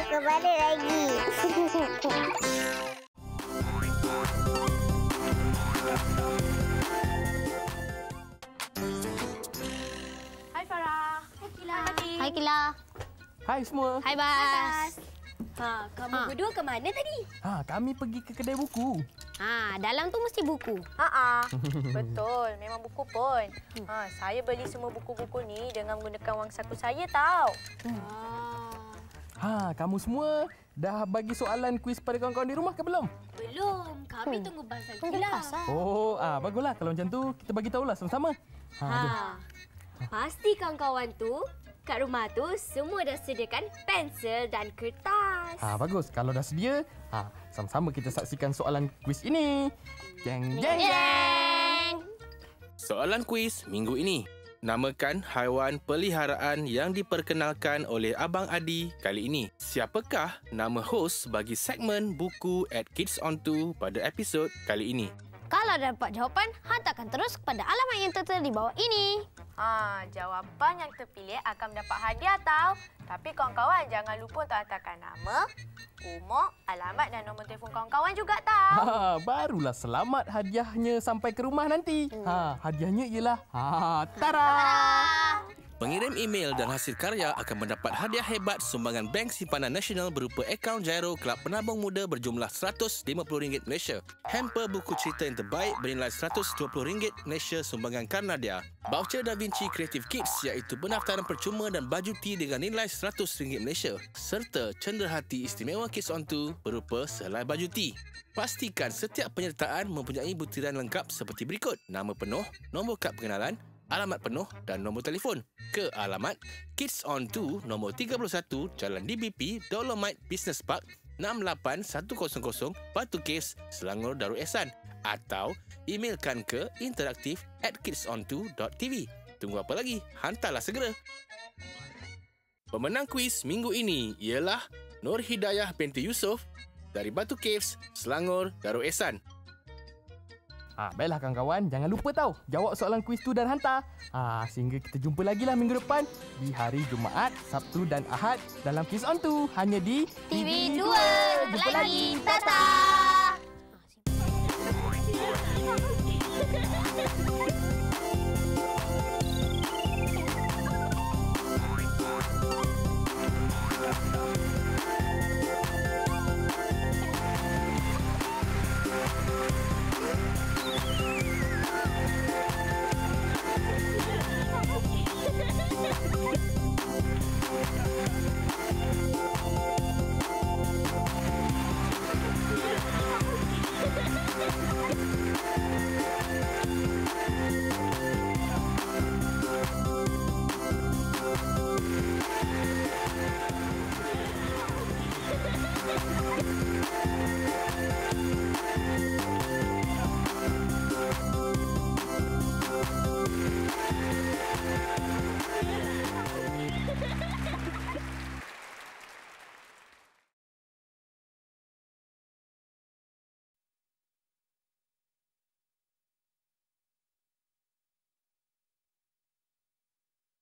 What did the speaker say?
Aku balik lagi. Hai Farah. Hai Kila. Hai Kila. Hai semua. Hai Bas. Kamu berdua ke mana tadi? Kami pergi ke kedai buku. Dalam tu mesti buku. Betul. Memang buku pun. Saya beli semua buku-buku ni dengan menggunakan wang saku saya tahu. Kamu semua dah bagi soalan kuis pada kawan-kawan di rumah ke belum? Belum. Kami tunggu Bas lagi Tunggu lah. pasal. Baguslah kalau macam tu kita bagi tahulah sama-sama. Jom. Pasti kawan-kawan tu kat rumah tu semua dah sediakan pensel dan kertas. Bagus. Kalau dah sedia, sama-sama kita saksikan soalan kuis ini. Jeng jeng. Soalan kuis minggu ini. Namakan haiwan peliharaan yang diperkenalkan oleh Abang Adi kali ini. Siapakah nama hos bagi segmen buku at Kids On 2 pada episod kali ini? Kalau dapat jawapan, hantarkan terus kepada alamat yang tertera di bawah ini. Jawapan yang terpilih akan mendapat hadiah tau. Tapi kawan-kawan jangan lupa untuk hantarkan nama, umur, alamat dan nombor telefon kawan-kawan juga tau. Barulah selamat hadiahnya sampai ke rumah nanti. Hadiahnya ialah tara. Pengirim email dan hasil karya akan mendapat hadiah hebat sumbangan Bank Simpanan Nasional berupa akaun Giro Kelab Penabung Muda berjumlah RM150 Malaysia. Hamper buku cerita yang terbaik bernilai RM120 Malaysia sumbangan Karnadia. Voucher Da Vinci Creative Kids iaitu pendaftaran percuma dan baju tea dengan nilai RM100 Malaysia. Serta cenderahati istimewa Kids On 2 berupa sehelai baju tea. Pastikan setiap penyertaan mempunyai butiran lengkap seperti berikut. Nama penuh, nombor kad pengenalan, alamat penuh dan nombor telefon ke alamat Kids On 2 nombor 31 Jalan DBP Dolomite Business Park 68100 Batu Caves Selangor Darul Ehsan atau emailkan ke interaktif@kidson2.tv. Tunggu apa lagi? Hantarlah segera. Pemenang kuis minggu ini ialah Nur Hidayah binti Yusof dari Batu Caves Selangor Darul Ehsan. Baiklah kawan-kawan, jangan lupa tahu jawab soalan kuis tu dan hantar. Sehingga kita jumpa lagi lah minggu depan di hari Jumaat, Sabtu dan Ahad dalam Kids On 2 hanya di TV2. Jumpa lagi. Tata.